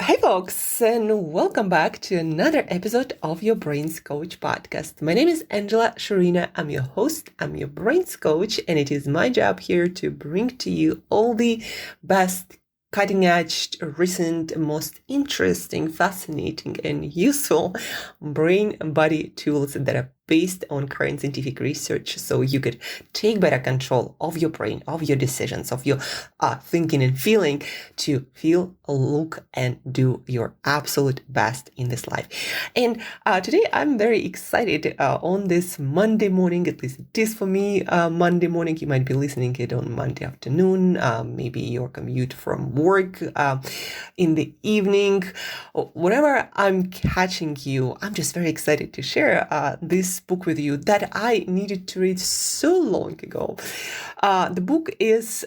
Hi, folks, and welcome back to another episode of your Brains Coach podcast. My name is Shurina. I'm your host, I'm your Brains Coach, and it is my job here to bring to you all the best, cutting edge, recent, most interesting, fascinating, and useful brain and body tools that are based on current scientific research, so you could take better control of your brain, of your decisions, of your thinking and feeling to feel, look, and do your absolute best in this life. And today I'm very excited on this Monday morning, at least it is for me, Monday morning. You might be listening it on Monday afternoon, maybe your commute from work in the evening, whenever I'm catching you. I'm just very excited to share this book with you that I needed to read so long ago. The book is,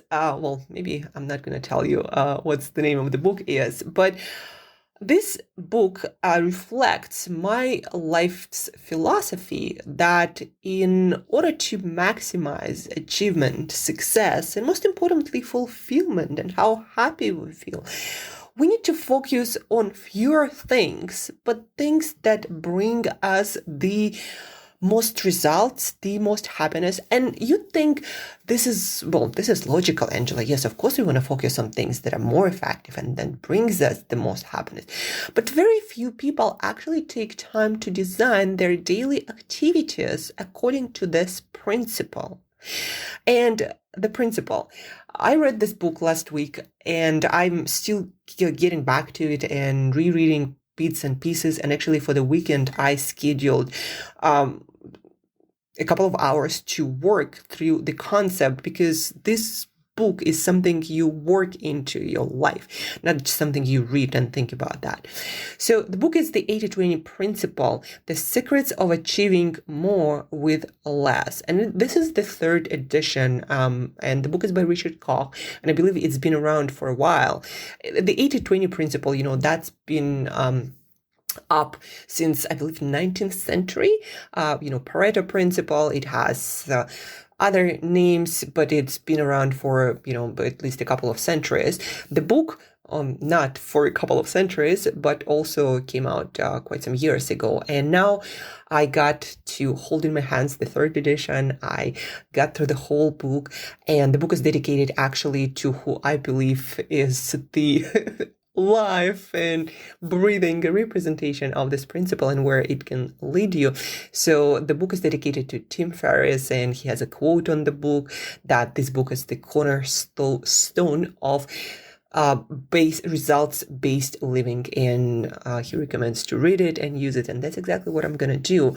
maybe I'm not going to tell you what's the name of the book is, but this book reflects my life's philosophy that in order to maximize achievement, success, and most importantly, fulfillment and how happy we feel, we need to focus on fewer things, but things that bring us the most results, the most happiness. And you think this is logical, Angela. Yes, of course we want to focus on things that are more effective and that brings us the most happiness. But very few people actually take time to design their daily activities according to this principle. And the principle, I read this book last week and I'm still getting back to it and rereading bits and pieces. And actually for the weekend, I scheduled a couple of hours to work through the concept, because this book is something you work into your life, not just something you read and think about that. So the book is the 80-20 principle, the secrets of achieving more with less. And this is the third edition. And the book is by Richard Koch, and I believe it's been around for a while. The 80-20 principle, that's been up since, I believe, 19th century. Pareto principle, it has other names, but it's been around for, at least a couple of centuries. The book, not for a couple of centuries, but also came out quite some years ago. And now I got to hold in my hands the third edition. I got through the whole book, and the book is dedicated actually to who I believe is the life and breathing representation of this principle and where it can lead you. So the book is dedicated to Tim Ferriss, and he has a quote on the book that this book is the cornerstone of results-based living, and he recommends to read it and use it, and that's exactly what I'm gonna do.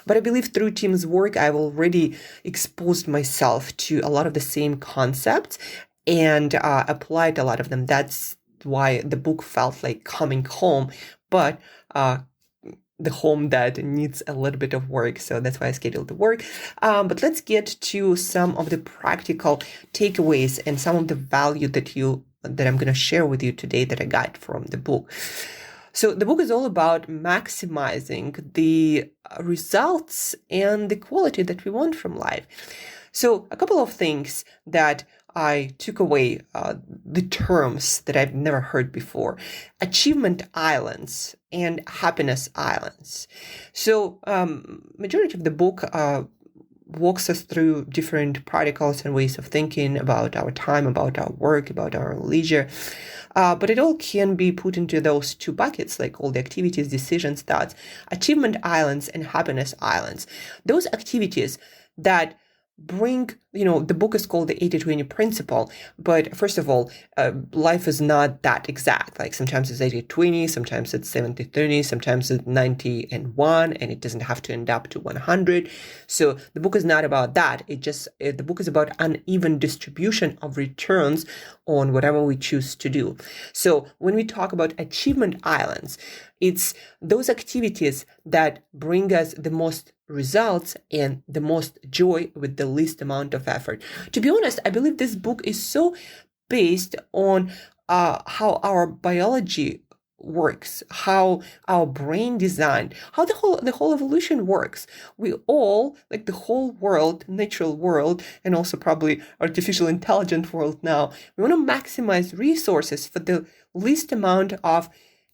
But I believe through Tim's work, I've already exposed myself to a lot of the same concepts and applied a lot of them. That's why the book felt like coming home, but the home that needs a little bit of work. So that's why I scheduled the work. But let's get to some of the practical takeaways and some of the value that I'm going to share with you today that I got from the book. So the book is all about maximizing the results and the quality that we want from life. So a couple of things that I took away, the terms that I've never heard before: achievement islands and happiness islands. So majority of the book walks us through different protocols and ways of thinking about our time, about our work, about our leisure. But it all can be put into those two buckets, like all the activities, decisions, thoughts, achievement islands and happiness islands. Those activities that bring, the book is called the 80-20 principle, but first of all, life is not that exact. Like sometimes it's 80-20, sometimes it's 70-30, sometimes it's 90-1, and it doesn't have to end up to 100. So the book is not about that. The book is about uneven distribution of returns on whatever we choose to do. So when we talk about achievement islands, it's those activities that bring us the most results and the most joy with the least amount of effort. To be honest, I believe this book is so based on how our biology works, how our brain designed, how the whole evolution works. We all, like the whole world, natural world, and also probably artificial intelligent world now, we want to maximize resources for the least amount of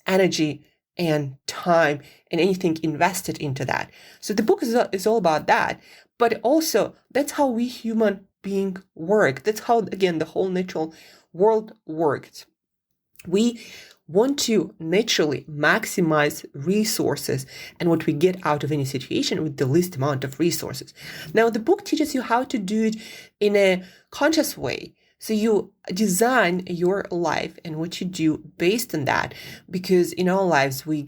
energy and time and anything invested into that. So the book is all about that. But also, that's how we human beings work. That's how, again, the whole natural world works. We want to naturally maximize resources and what we get out of any situation with the least amount of resources. Now, the book teaches you how to do it in a conscious way. So you design your life and what you do based on that, because in our lives we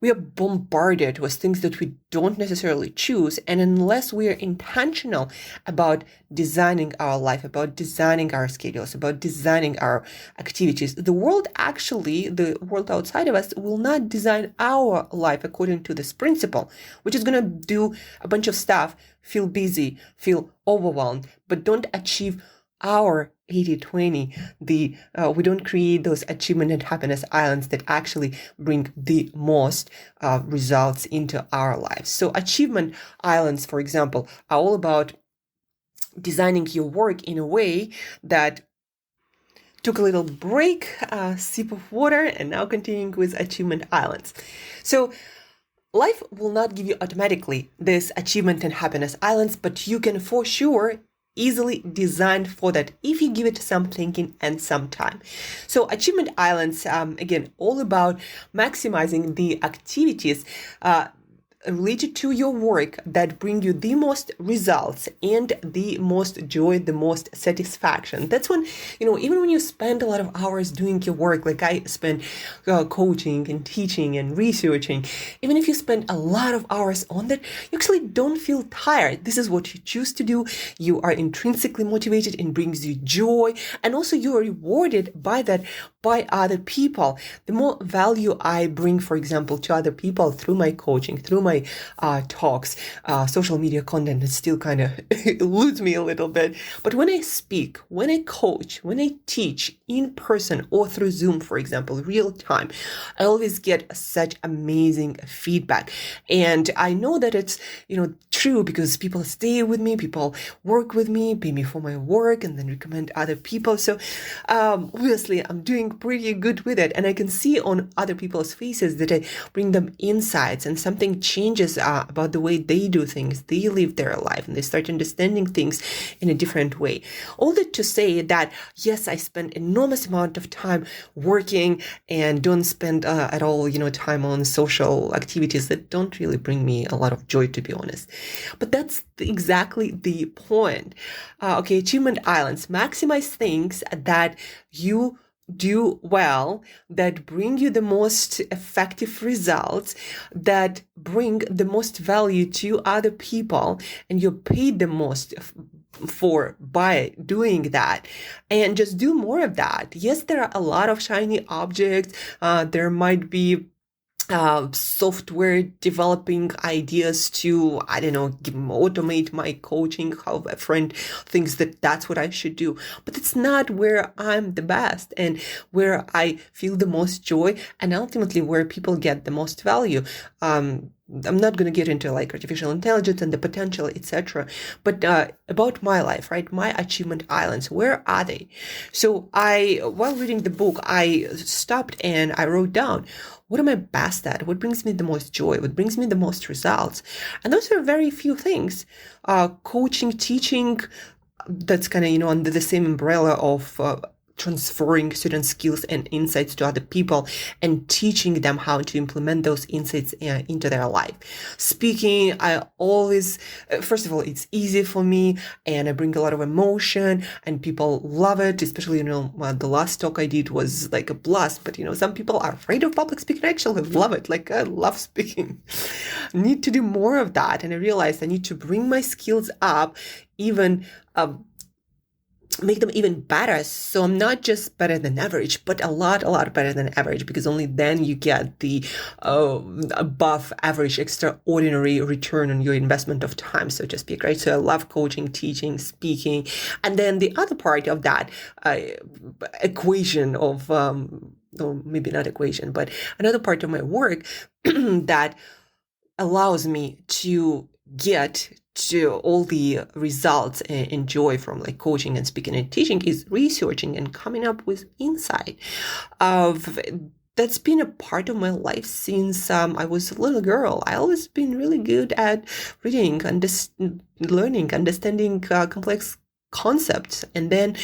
are bombarded with things that we don't necessarily choose. And unless we are intentional about designing our life, about designing our schedules, about designing our activities, the world outside of us will not design our life according to this principle, which is going to do a bunch of stuff, feel busy, feel overwhelmed, but don't achieve our 80-20, we don't create those achievement and happiness islands that actually bring the most results into our lives. So achievement islands, for example, are all about designing your work in a way that took a little break, sip of water, and now continuing with achievement islands. So life will not give you automatically this achievement and happiness islands, but you can for sure easily designed for that if you give it some thinking and some time. So achievement islands, again, all about maximizing the activities related to your work that bring you the most results and the most joy, the most satisfaction. That's when, even when you spend a lot of hours doing your work, like I spend coaching and teaching and researching, even if you spend a lot of hours on that, you actually don't feel tired. This is what you choose to do. You are intrinsically motivated and brings you joy. And also you are rewarded by that by other people. The more value I bring, for example, to other people through my coaching, through my talks, social media content, it still kind of eludes me a little bit. But when I speak, when I coach, when I teach in person or through Zoom, for example, real time, I always get such amazing feedback. And I know that it's, true because people stay with me, people work with me, pay me for my work, and then recommend other people. So obviously I'm doing pretty good with it. And I can see on other people's faces that I bring them insights and something changes about the way they do things. They live their life and they start understanding things in a different way. All that to say that, yes, I spend enormous amount of time working and don't spend at all, time on social activities that don't really bring me a lot of joy, to be honest. But that's exactly the point. Achievement islands, maximize things that you do well, that bring you the most effective results, that bring the most value to other people, and you're paid the most by doing that, and just do more of that. Yes, there are a lot of shiny objects. There might be software developing ideas to, automate my coaching, how a friend thinks that that's what I should do. But it's not where I'm the best and where I feel the most joy and ultimately where people get the most value. I'm not going to get into like artificial intelligence and the potential, etc. But about my life, right? My achievement islands, where are they? So while reading the book, I stopped and I wrote down, what am I best at? What brings me the most joy? What brings me the most results? And those are very few things. Coaching, teaching, that's kind of, under the same umbrella of transferring certain skills and insights to other people and teaching them how to implement those insights into their life. Speaking, I always, first of all, it's easy for me and I bring a lot of emotion and people love it, especially, the last talk I did was like a blast, but, some people are afraid of public speaking. I actually love it. Like, I love speaking. Need to do more of that. And I realized I need to bring my skills up, even, make them even better. So I'm not just better than average, but a lot better than average, because only then you get the above average, extraordinary return on your investment of time. So just be great. So I love coaching, teaching, speaking. And then the other part of that equation of, maybe not equation, but another part of my work that allows me to get to all the results and joy from like coaching and speaking and teaching is researching and coming up with insight of that's been a part of my life since I was a little girl. I always been really good at reading, learning, understanding complex concepts, and then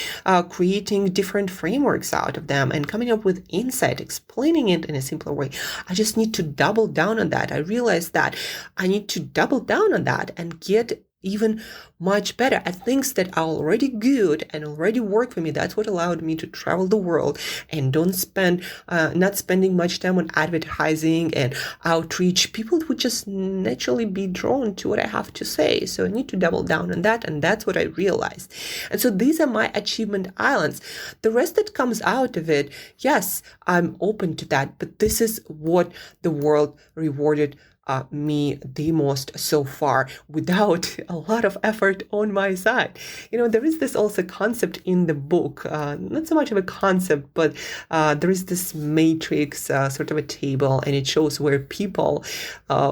creating different frameworks out of them and coming up with insight, explaining it in a simpler way. I just need to double down on that. I realized that I need to double down on that and get even much better at things that are already good and already work for me. That's what allowed me to travel the world and not spending much time on advertising and outreach. People would just naturally be drawn to what I have to say. So I need to double down on that. And that's what I realized. And so these are my achievement islands. The rest that comes out of it, yes, I'm open to that. But this is what the world rewarded me the most so far without a lot of effort on my side. There is this also concept in the book, not so much of a concept, but there is this matrix, sort of a table, and it shows where people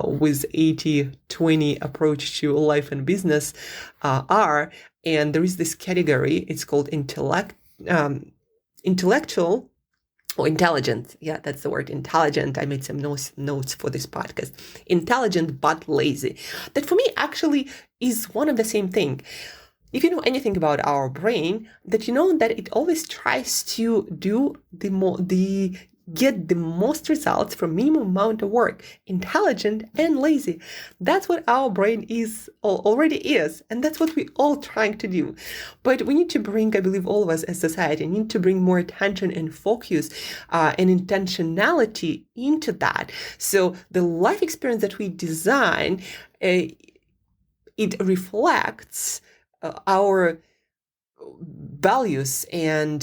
with 80-20 approach to life and business are. And there is this category, it's called intellectual or intelligent. Yeah, that's the word, intelligent. I made some notes for this podcast. Intelligent but lazy. That for me actually is one of the same thing. If you know anything about our brain, that you know that it always tries to do get the most results from minimum amount of work. Intelligent and lazy. That's what our brain already is. And that's what we all trying to do. But we need to bring, I believe all of us as society, need to bring more attention and focus and intentionality into that. So the life experience that we design, it reflects our values and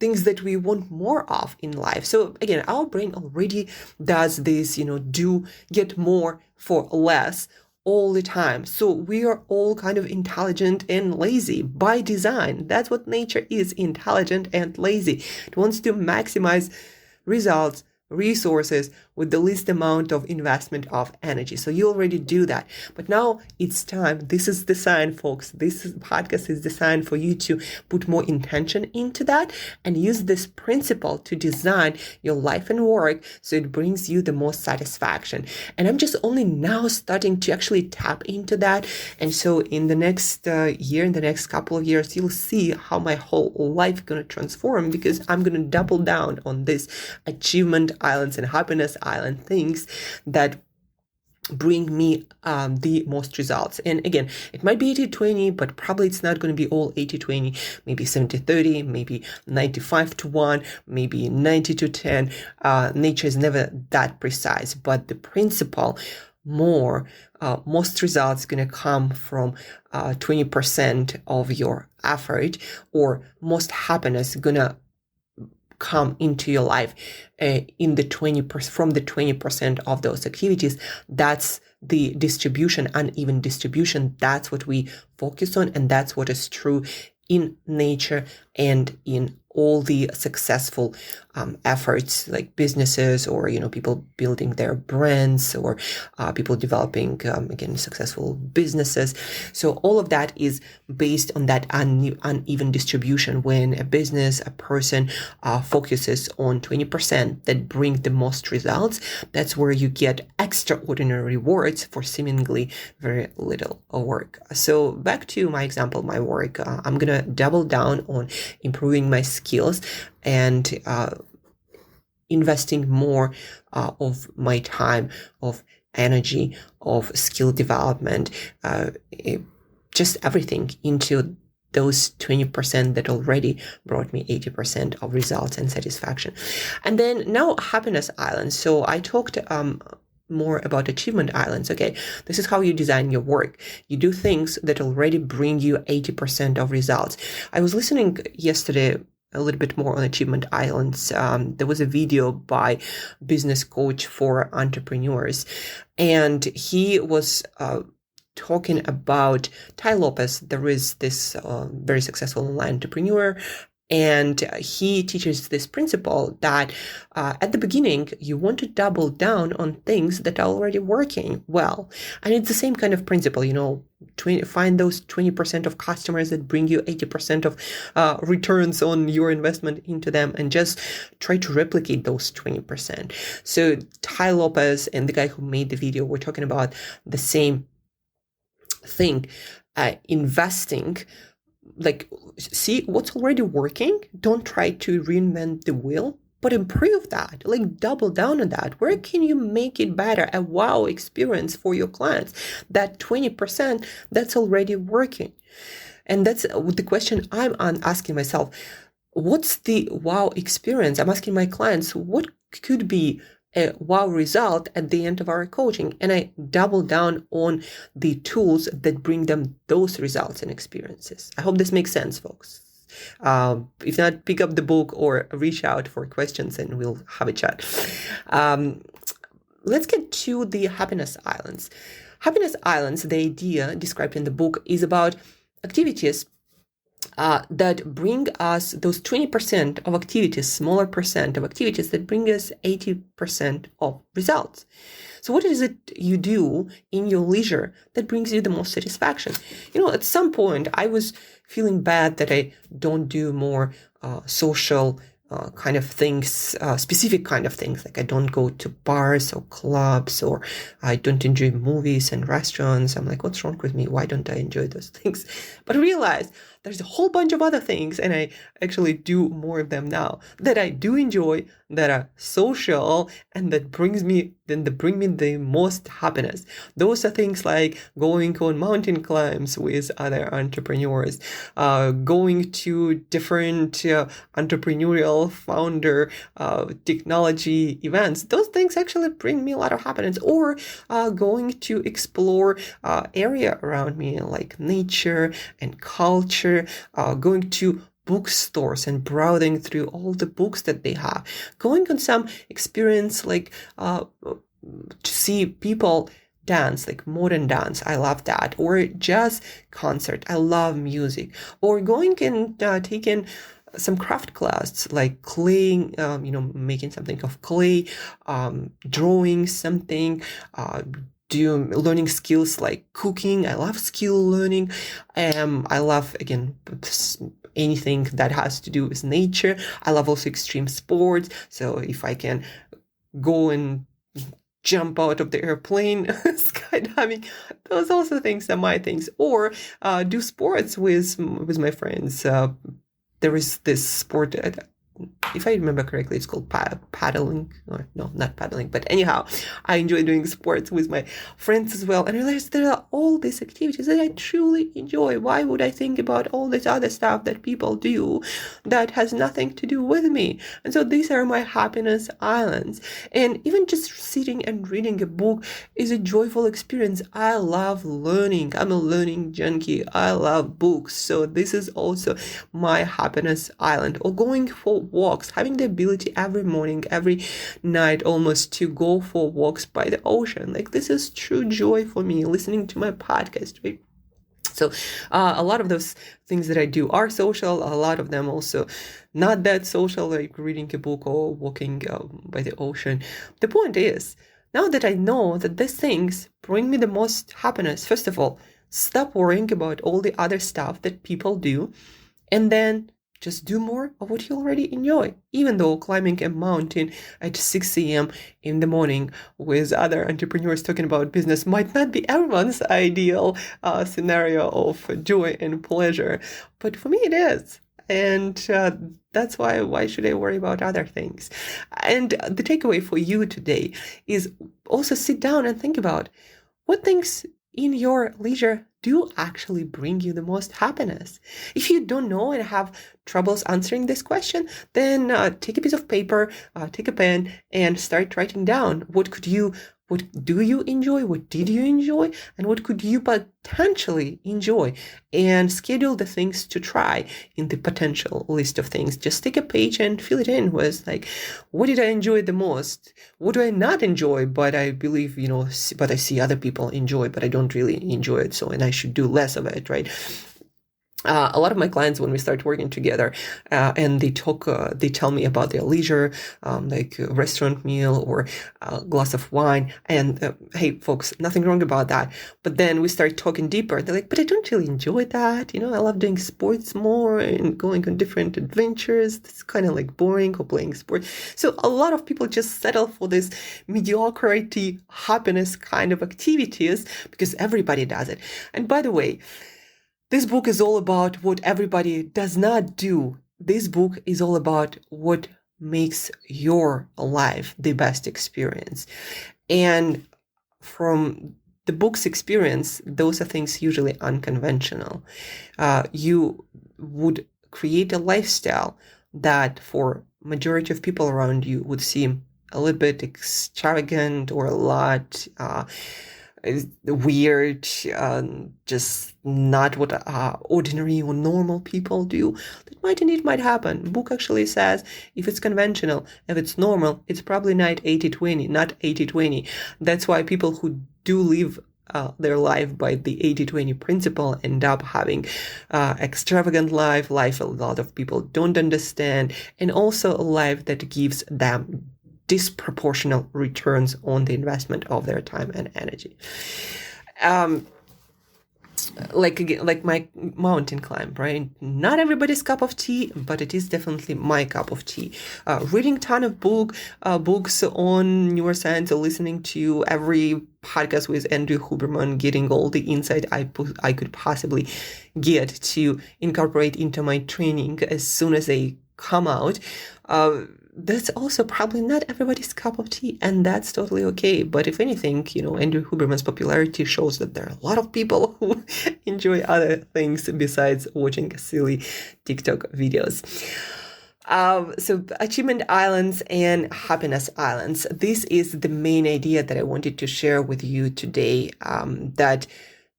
things that we want more of in life. So again, our brain already does this, do get more for less all the time. So we are all kind of intelligent and lazy by design. That's what nature is, intelligent and lazy. It wants to maximize results, resources with the least amount of investment of energy. So you already do that. But now it's time. This is designed, folks. This podcast is designed for you to put more intention into that and use this principle to design your life and work so it brings you the most satisfaction. And I'm just only now starting to actually tap into that. And so in the next year, in the next couple of years, you'll see how my whole life is going to transform, because I'm going to double down on this achievement islands and happiness island things that bring me the most results. And again, it might be 80-20, but probably it's not going to be all 80-20, maybe 70-30, maybe 95-1, maybe 90-10. Nature is never that precise, but the principle, most results going to come from 20% of your effort, or most happiness going to come into your life in the 20% from the 20% of those activities. That's the distribution, uneven distribution. That's what we focus on, and that's what is true in nature and in all the successful efforts, like businesses, or people building their brands, or people developing again successful businesses. So all of that is based on that uneven distribution. When a business, a person focuses on 20% that bring the most results, that's where you get extraordinary rewards for seemingly very little work. So back to my example, my work, I'm gonna double down on improving my skills and investing more of my time, of energy, of skill development, just everything into those 20% that already brought me 80% of results and satisfaction. And then now happiness islands. So I talked more about achievement islands. Okay, this is how you design your work. You do things that already bring you 80% of results. I was listening yesterday a little bit more on achievement islands. There was a video by business coach for entrepreneurs, and he was talking about Tai Lopez. There is this very successful online entrepreneur, And he teaches this principle that at the beginning, you want to double down on things that are already working well. And it's the same kind of principle, find those 20% of customers that bring you 80% of returns on your investment into them, and just try to replicate those 20%. So Tai Lopez and the guy who made the video were talking about the same thing, investing. Like, see what's already working. Don't try to reinvent the wheel, but improve that. Like, double down on that. Where can you make it better? A wow experience for your clients. That 20% that's already working. And that's the question I'm asking myself. What's the wow experience? I'm asking my clients, what could be a wow result at the end of our coaching? And I double down on the tools that bring them those results and experiences. I hope this makes sense, folks. If not, pick up the book or reach out for questions and we'll have a chat. Let's get to the happiness islands. Happiness islands, the idea described in the book, is about activities that bring us those 20% of activities, smaller percent of activities that bring us 80% of results. So what is it you do in your leisure that brings you the most satisfaction? At some point I was feeling bad that I don't do more social kind of things, specific kind of things. Like I don't go to bars or clubs, or I don't enjoy movies and restaurants. I'm like, what's wrong with me? Why don't I enjoy those things? But I realized there's a whole bunch of other things, and I actually do more of them now that I do enjoy, that are social, and that bring me the most happiness. Those are things like going on mountain climbs with other entrepreneurs, going to different entrepreneurial founder technology events. Those things actually bring me a lot of happiness. Or going to explore area around me, like nature and culture, going to bookstores and browsing through all the books that they have, going on some experience like to see people dance, like modern dance. I love that. Or jazz concert. I love music. Or going and taking some craft class, like clay, making something of clay, drawing something, learning skills like cooking. I love skill learning. I love, again, anything that has to do with nature. I love also extreme sports. So if I can go and jump out of the airplane, skydiving, those also things are my things. Or do sports with my friends. There is this sport, if I remember correctly, it's called paddling. Or no, not paddling. But anyhow, I enjoy doing sports with my friends as well. And I realized there are all these activities that I truly enjoy. Why would I think about all this other stuff that people do that has nothing to do with me? And so these are my happiness islands. And even just sitting and reading a book is a joyful experience. I love learning. I'm a learning junkie. I love books. So this is also my happiness island. Or going for walks, having the ability every morning, every night almost, to go for walks by the ocean. Like, this is true joy for me, listening to my podcast, right? So a lot of those things that I do are social. A lot of them also not that social, like reading a book or walking by the ocean. The point is, now that I know that these things bring me the most happiness, first of all, stop worrying about all the other stuff that people do, and then just do more of what you already enjoy. Even though climbing a mountain at 6 a.m. in the morning with other entrepreneurs talking about business might not be everyone's ideal scenario of joy and pleasure. But for me, it is. And that's why should I worry about other things? And the takeaway for you today is also sit down and think about what things in your leisure do actually bring you the most happiness. If you don't know and have troubles answering this question, then take a piece of paper, take a pen, and start writing down what do you enjoy, what did you enjoy, and what could you potentially enjoy, and schedule the things to try in the potential list of things. Just take a page and fill it in with, like, what did I enjoy the most? What do I not enjoy, but I believe, but I see other people enjoy, but I don't really enjoy it, and I should do less of it, right? A lot of my clients, when we start working together, and they tell me about their leisure, like a restaurant meal or a glass of wine. And hey, folks, nothing wrong about that. But then we start talking deeper. They're like, but I don't really enjoy that. I love doing sports more and going on different adventures. It's kind of like boring or playing sports. So a lot of people just settle for this mediocrity, happiness kind of activities because everybody does it. And by the way, this book is all about what everybody does not do. This book is all about what makes your life the best experience. And from the book's experience, those are things usually unconventional. You would create a lifestyle that for majority of people around you would seem a little bit extravagant or a lot weird, just not what ordinary or normal people do. That might happen. Book actually says if it's conventional, if it's normal, it's probably not 80-20, not 80-20. That's why people who do live their life by the 80-20 principle end up having extravagant life a lot of people don't understand, and also a life that gives them disproportional returns on the investment of their time and energy. Like my mountain climb, right? Not everybody's cup of tea, but it is definitely my cup of tea. Reading ton of books on neuroscience, or listening to every podcast with Andrew Huberman, getting all the insight I could possibly get to incorporate into my training as soon as they come out. That's also probably not everybody's cup of tea, and that's totally okay. But if anything, Andrew Huberman's popularity shows that there are a lot of people who enjoy other things besides watching silly TikTok videos. So Achievement Islands and Happiness Islands. This is the main idea that I wanted to share with you today, that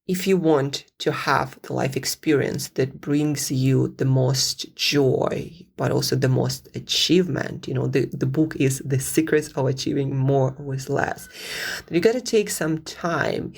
if you want to have the life experience that brings you the most joy, but also the most achievement, the book is The Secrets of Achieving More with Less. You got to take some time,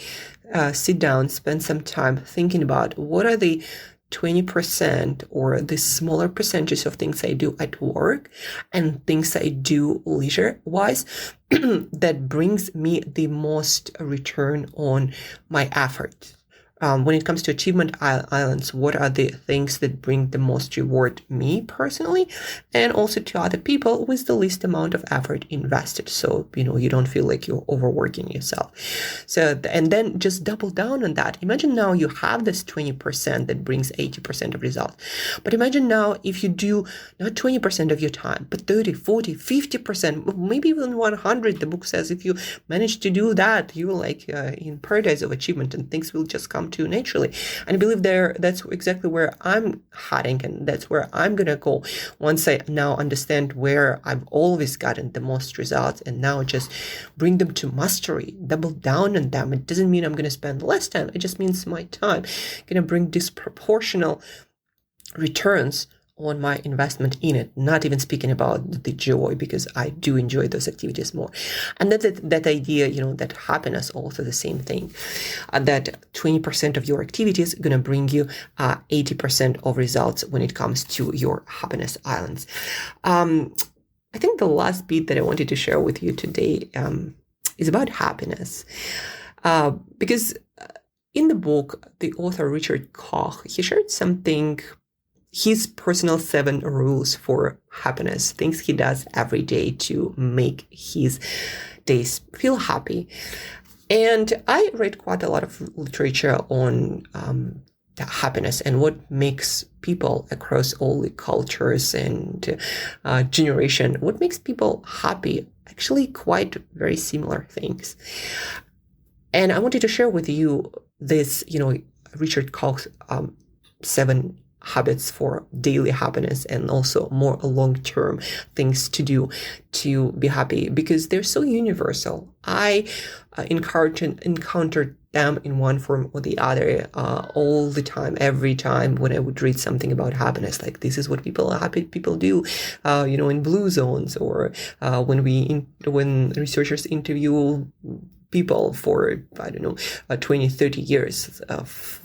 sit down, spend some time thinking about what are the 20% or the smaller percentages of things I do at work and things I do leisure-wise that brings me the most return on my effort. When it comes to Achievement Islands, what are the things that bring the most reward me personally, and also to other people with the least amount of effort invested? So, you don't feel like you're overworking yourself. So, and then just double down on that. Imagine now you have this 20% that brings 80% of results. But imagine now if you do not 20% of your time, but 30, 40, 50%, maybe even 100. The book says if you manage to do that, you're like in paradise of achievement, and things will just come to naturally. And I believe that's exactly where I'm heading, and that's where I'm gonna go once I now understand where I've always gotten the most results, and now just bring them to mastery, double down on them. It doesn't mean I'm gonna spend less time, it just means my time gonna bring disproportional returns on my investment in it, not even speaking about the joy, because I do enjoy those activities more. And that idea, that happiness, also the same thing, that 20% of your activities are going to bring you 80% of results when it comes to your happiness islands. I think the last bit that I wanted to share with you today is about happiness, because in the book, the author Richard Koch, he shared something, his personal 7 rules for happiness, things he does every day to make his days feel happy. And I read quite a lot of literature on happiness and what makes people across all the cultures and generation, what makes people happy, actually quite very similar things. And I wanted to share with you this, Richard Koch's 7 habits for daily happiness, and also more long-term things to do to be happy, because they're so universal. I encountered them in one form or the other all the time, every time when I would read something about happiness, like this is what happy people do, in blue zones, or when researchers interview people for 20, 30 years of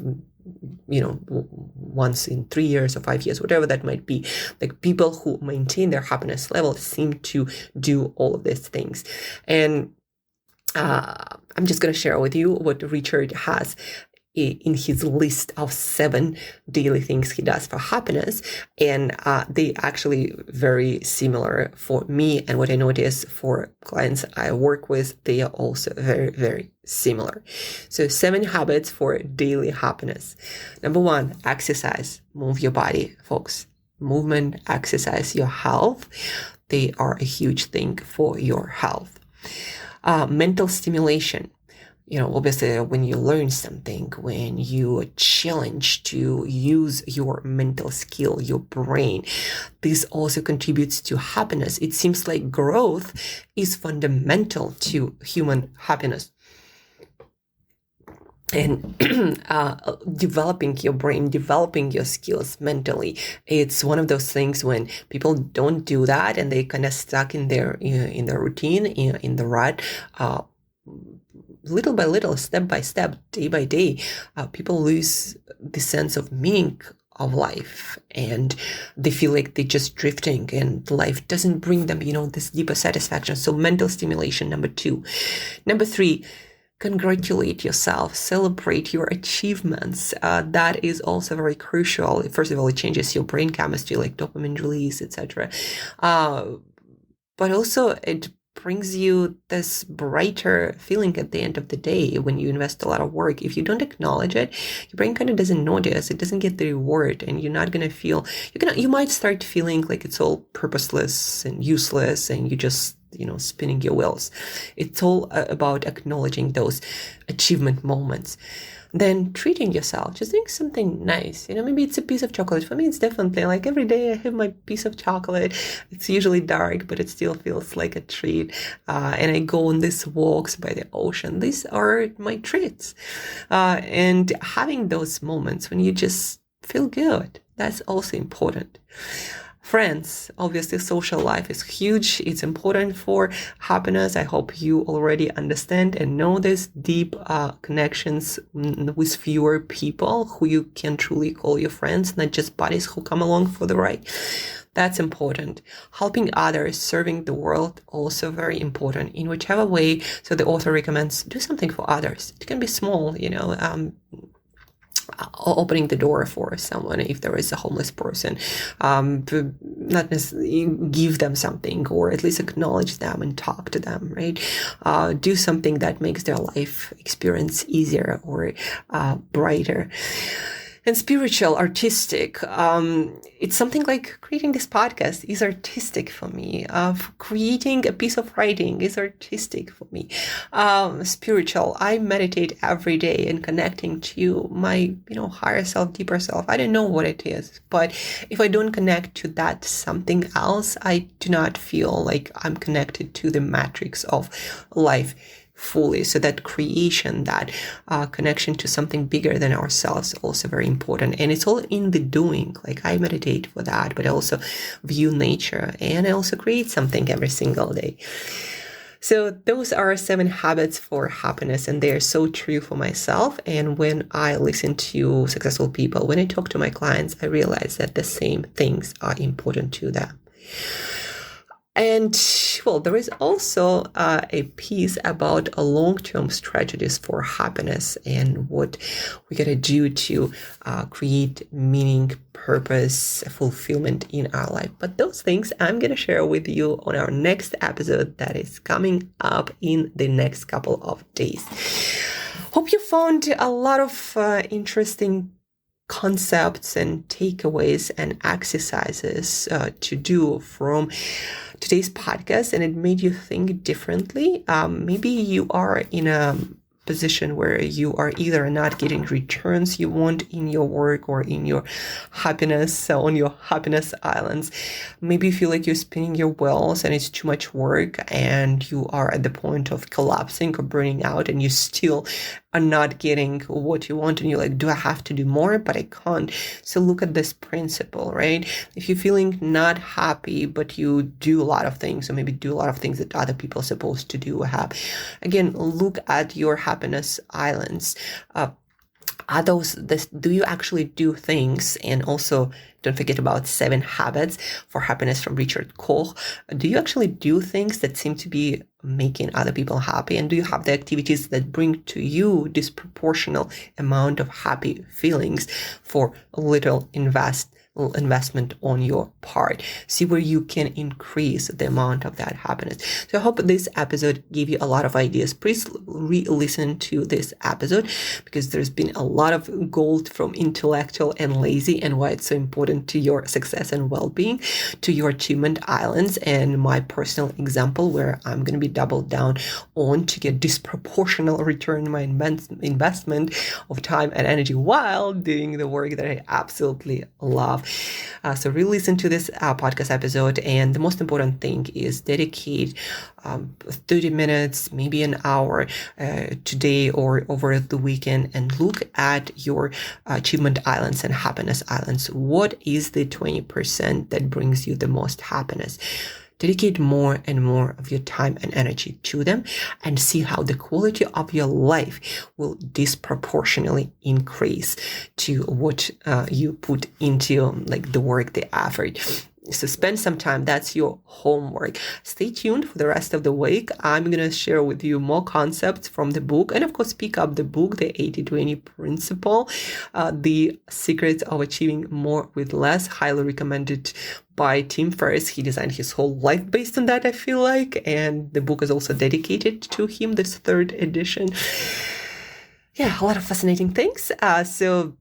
once in 3 years or 5 years, whatever that might be. Like people who maintain their happiness level seem to do all of these things. And I'm just going to share with you what Richard has in his list of 7 daily things he does for happiness. And they actually very similar for me. And what I notice for clients I work with, they are also very, very similar. So 7 habits for daily happiness. Number 1, exercise. Move your body, folks. Movement, exercise, your health. They are a huge thing for your health. Mental stimulation. Obviously when you learn something, when you are challenged to use your mental skill, your brain, this also contributes to happiness. It seems like growth is fundamental to human happiness. And developing your brain, developing your skills mentally, it's one of those things when people don't do that and they kind of stuck in their routine, in the rut. Little by little, step by step, day by day, people lose the sense of meaning of life, and they feel like they're just drifting and life doesn't bring them, this deeper satisfaction. So mental stimulation, number 2. Number 3, congratulate yourself, celebrate your achievements. That is also very crucial. First of all, it changes your brain chemistry, like dopamine release, etc. But also it brings you this brighter feeling at the end of the day when you invest a lot of work. If you don't acknowledge it, your brain kind of doesn't notice, it doesn't get the reward, and you're not going to feel, you might start feeling like it's all purposeless and useless and you just spinning your wheels. It's all about acknowledging those achievement moments. Then treating yourself, just doing something nice. Maybe it's a piece of chocolate. For me, it's definitely like every day I have my piece of chocolate. It's usually dark, but it still feels like a treat. And I go on these walks by the ocean. These are my treats. And having those moments when you just feel good, that's also important. Friends, obviously social life is huge. It's important for happiness. I hope you already understand and know this deep connections with fewer people who you can truly call your friends, not just buddies who come along for the ride. That's important. Helping others, serving the world, also very important in whichever way. So the author recommends do something for others. It can be small, opening the door for someone if there is a homeless person, not necessarily give them something, or at least acknowledge them and talk to them, right? Do something that makes their life experience easier or brighter. And spiritual, artistic, it's something like creating this podcast is artistic for me. Creating a piece of writing is artistic for me. Spiritual, I meditate every day and connecting to my, higher self, deeper self. I don't know what it is, but if I don't connect to that something else, I do not feel like I'm connected to the matrix of life fully. So that creation, that connection to something bigger than ourselves, also very important. And it's all in the doing. Like I meditate for that, but I also view nature and I also create something every single day. So those are 7 habits for happiness, and they are so true for myself. And when I listen to successful people, when I talk to my clients, I realize that the same things are important to them. And well, there is also a piece about long-term strategies for happiness and what we gotta do to create meaning, purpose, fulfillment in our life. But those things I'm gonna share with you on our next episode that is coming up in the next couple of days. Hope you found a lot of interesting concepts and takeaways and exercises to do from today's podcast, and it made you think differently. Maybe you are in a position where you are either not getting returns you want in your work or in your happiness, on your happiness islands. Maybe you feel like you're spinning your wheels and it's too much work and you are at the point of collapsing or burning out, and you still are not getting what you want, and you're like, do I have to do more? But I can't. So look at this principle, right? If you're feeling not happy, but you do a lot of things, or maybe do a lot of things that other people are supposed to do or have, again, look at your happiness islands. Do you actually do things? And also, don't forget about 7 Habits for Happiness from Richard Koch. Do you actually do things that seem to be making other people happy? And do you have the activities that bring to you disproportional amount of happy feelings for little investment on your part? See where you can increase the amount of that happiness. So I hope this episode gave you a lot of ideas. Please re-listen to this episode, because there's been a lot of gold from Intellectual and Lazy, and why it's so important to your success and well-being, to your achievement islands, and my personal example where I'm going to be doubled down on to get disproportional return on my investment of time and energy while doing the work that I absolutely love. So really listen to this podcast episode, and the most important thing is dedicate 30 minutes, maybe an hour today or over the weekend, and look at your achievement islands and happiness islands. What is the 20% that brings you the most happiness? Dedicate more and more of your time and energy to them, and see how the quality of your life will disproportionately increase to what you put into the work, the effort. So spend some time. That's your homework. Stay tuned for the rest of the week. I'm going to share with you more concepts from the book, and of course, pick up the book, The 80-20 Principle, The Secrets of Achieving More with Less. Highly recommended by Tim Ferriss. He designed his whole life based on that, I feel like. And the book is also dedicated to him, this 3rd edition. Yeah, a lot of fascinating things. So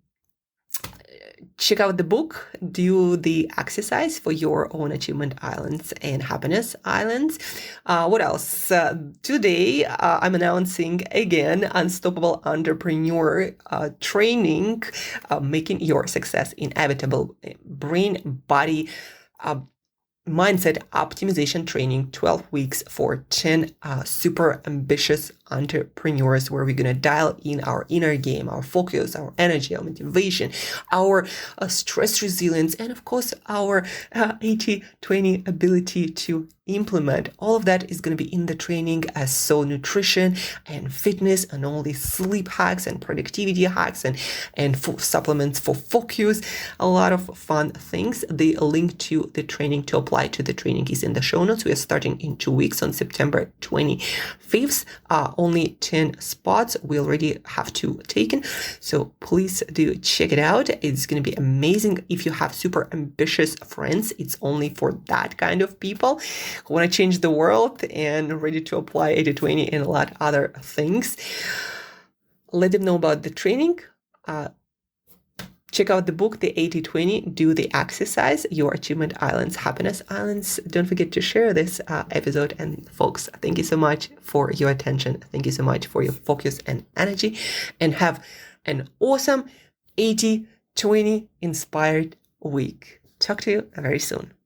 check out the book, do the exercise for your own achievement islands and happiness islands. What else? Today, I'm announcing again Unstoppable Entrepreneur training, making your success inevitable. Brain, body, mindset optimization training, 12 weeks for 10 super ambitious entrepreneurs, where we're going to dial in our inner game, our focus, our energy, our motivation, our stress resilience, and of course our 80-20 ability to implement. All of that is going to be in the training, as so nutrition and fitness and all these sleep hacks and productivity hacks and supplements for focus, a lot of fun things. The link to the training, to apply to the training, is in the show notes. We are starting in 2 weeks on September 25th. Only 10 spots. We already have 2 taken. So please do check it out. It's going to be amazing. If you have super ambitious friends, it's only for that kind of people who want to change the world and ready to apply 80-20 and a lot of other things. Let them know about the training. Check out the book, The 80-20, do the exercise, your achievement islands, happiness islands. Don't forget to share this episode. And folks, thank you so much for your attention. Thank you so much for your focus and energy, and have an awesome 80-20 inspired week. Talk to you very soon.